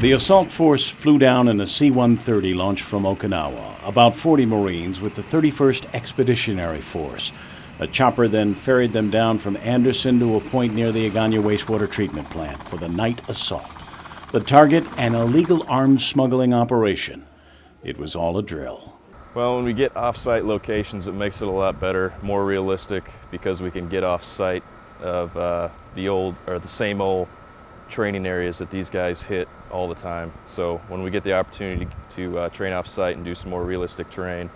The assault force flew down in a C-130 launched from Okinawa, about 40 Marines with the 31st Expeditionary Force. A chopper then ferried them down from Andersen to a point near the Agana wastewater treatment plant for the night assault. The target, an illegal arms smuggling operation. It was all a drill. Well, when we get off-site locations, it makes it a lot better, more realistic, because we can get off-site of the same old training areas that these guys hit all the time. So when we get the opportunity to train off-site and do some more realistic terrain,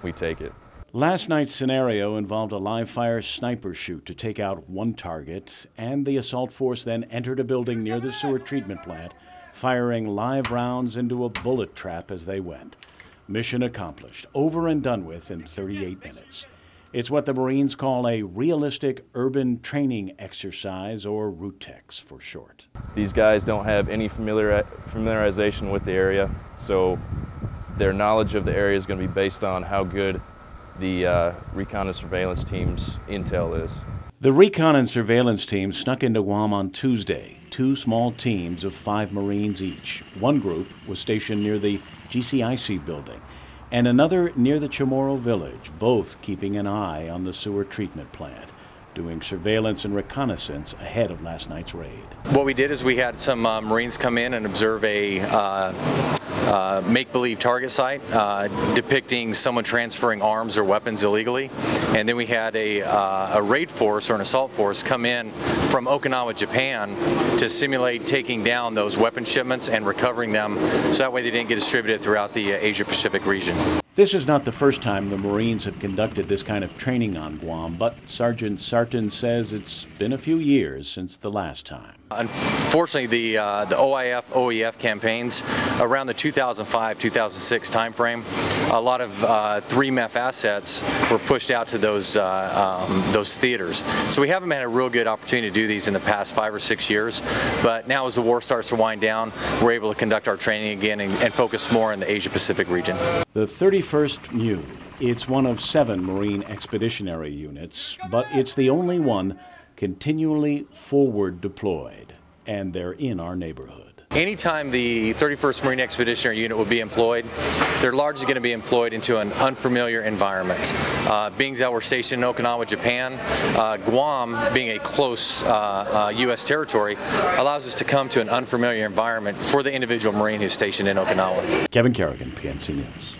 we take it. Last night's scenario involved a live-fire sniper shoot to take out one target, and the assault force then entered a building near the sewer treatment plant, firing live rounds into a bullet trap as they went. Mission accomplished, over and done with in 38 minutes. It's what the Marines call a realistic urban training exercise, or RUTEX for short. These guys don't have any familiarization with the area, so their knowledge of the area is going to be based on how good the recon and surveillance team's intel is. The recon and surveillance team snuck into Guam on Tuesday, two small teams of 5 Marines each. One group was stationed near the GCIC building, and another near the Chamorro village, both keeping an eye on the sewer treatment plant, doing surveillance and reconnaissance ahead of last night's raid. What we did is we had some Marines come in and observe a make-believe target site depicting someone transferring arms or weapons illegally, and then we had a raid force or an assault force come in from Okinawa, Japan to simulate taking down those weapon shipments and recovering them so that way they didn't get distributed throughout the Asia-Pacific region. This is not the first time the Marines have conducted this kind of training on Guam, but Sergeant Sarton says it's been a few years since the last time. Unfortunately, the OIF, OEF campaigns around the 2005-2006 timeframe, a lot of 3MEF assets were pushed out to those theaters. So we haven't had a real good opportunity to do these in the past 5 or 6 years, but now as the war starts to wind down, we're able to conduct our training again and focus more in the Asia-Pacific region. The 31st MEU, it's one of 7 Marine Expeditionary Units, but it's the only one continually forward deployed, and they're in our neighborhood. Anytime the 31st Marine Expeditionary Unit will be employed, they're largely going to be employed into an unfamiliar environment. Being that we're stationed in Okinawa, Japan, Guam, being a close U.S. territory, allows us to come to an unfamiliar environment for the individual Marine who's stationed in Okinawa. Kevin Kerrigan, PNC News.